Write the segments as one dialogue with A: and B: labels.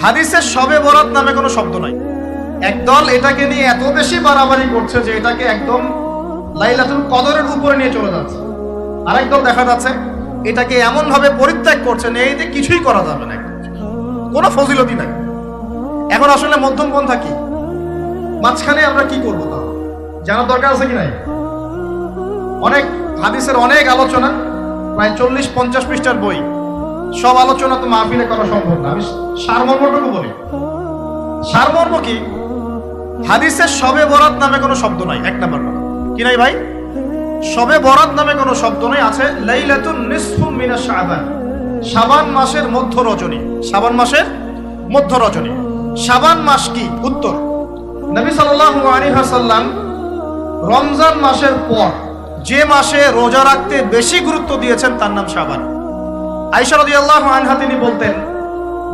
A: হাদিসের শবে বরাত নামে কোনো শব্দ নাই। একদল এটাকে নিয়ে এত বেশি বাড়াবাড়ি করছে যে এটাকে একদম লাইলাতুল কদরের উপরে নিয়ে চলে যাচ্ছে। আরেকদল দেখা যাচ্ছে এটাকে এমন ভাবে পরিত্যাগ করছে এই যে কিছুই করা যাবে না, কোনো ফজিলতি নাই। এখন আসলে মধ্যম পন্থা কি, মাঝখানে আমরা কি করবো তা জানার দরকার আছে কি নাই? অনেক হাদিসের অনেক আলোচনা, প্রায় 40-50 পৃষ্ঠার বই, সব আলোচনা তো মাহফিলে করা সম্ভব না। আমি সারমর্মটুকু বলি। সারমর্ম কি? হাদিসের শবে বরাত নামে কোনো শব্দ নাই। এক নাম্বার কথা কি নাই ভাই? শবে বরাত নামে কোনো শব্দ নাই। আছে লাইলাতুন নিসফু মিনাশ শাবান, শাবান মাসের মধ্য রজনী। শাবান মাসের মধ্য রজনী। শাবান মাস কি? উত্তর, নবী সাল্লাল্লাহু আলাইহি ওয়াসাল্লাম রমজান মাসের পর যে মাসে রোজা রাখতে বেশি গুরুত্ব দিয়েছেন তার নাম শাবান। আয়েশা রাদিয়াল্লাহু আনহা তিনি বলতেন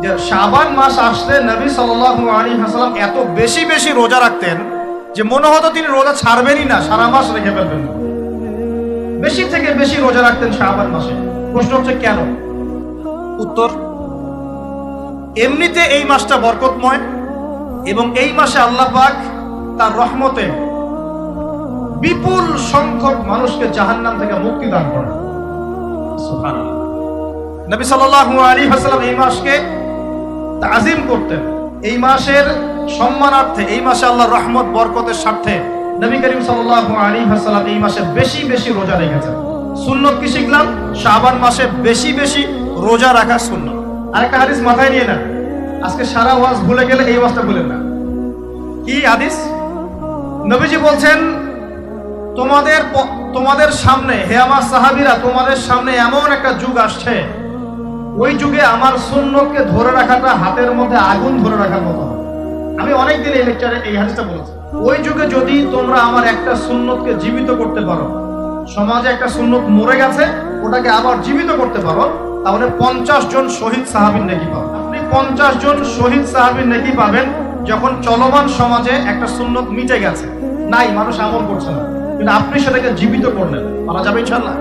A: যে শাবান মাস আসলে নবী সাল্লাল্লাহু আলাইহি ওয়াসাল্লাম এত বেশি বেশি রোজা রাখতেন যে মনে হতো তিনি রোজা ছাড়বেনই না, সারা মাস রেখে ফেলবেন। বেশি থেকে বেশি রোজা রাখতেন শাবান মাসে। প্রশ্ন হচ্ছে কেন? উত্তর, এমনিতে এই মাসটা বরকতময় এবং এই মাসে আল্লাহ পাক তার রহমতে বিপুল সংখ্যক মানুষকে জাহান্নাম থেকে মুক্তি দান করেন। সুবহানাল্লাহ। নবী সাল্লাল্লাহু আলাইহি ওয়াসাল্লাম এই মাসকে তাজিম করতেন। এই মাসের সম্মানার্থে, এই মাসে আল্লাহর রহমত বরকতের স্বার্থে নবী করিম সাল্লাল্লাহু আলাইহি ওয়াসাল্লাম এই মাসে বেশি বেশি রোজা রেখেছেন। সুন্নত কি শিখলাম? শাবান মাসে বেশি বেশি রোজা রাখা সুন্নত। আরেকটা হাদিস মাথায় নিয়ে না, আজকে সারা ওয়াজ ভুলে গেলে এই ওয়াজটা ভুলেন না। কি হাদিস? নবীজি বলছেন তোমাদের সামনে, হে আমার সাহাবীরা, তোমাদের সামনে এমন একটা যুগ আসছে, ওই যুগে আমার সুন্নতকে ধরে রাখাটা হাতের মধ্যে আগুন ধরে রাখার মতো হবে। আমি অনেকদিন এই লেকচারে এই হাদিসটা বলেছি। ওই যুগে যদি তোমরা আমার একটা সুন্নতকে জীবিত করতে পারো, সমাজে একটা সুন্নত মরে গেছে ওটাকে আবার জীবিত করতে পারো, তাহলে 50 জন শহীদ সাহাবীর নেকি পাবেন। আপনি 50 জন শহীদ সাহাবীর নেকি পাবেন যখন চলমান সমাজে একটা সুন্নত মিটে গেছে, নাই, মানুষ আমল করছে না, কিন্তু আপনি সেটাকে জীবিত করলেন। পারা যাবে ইনশাআল্লাহ।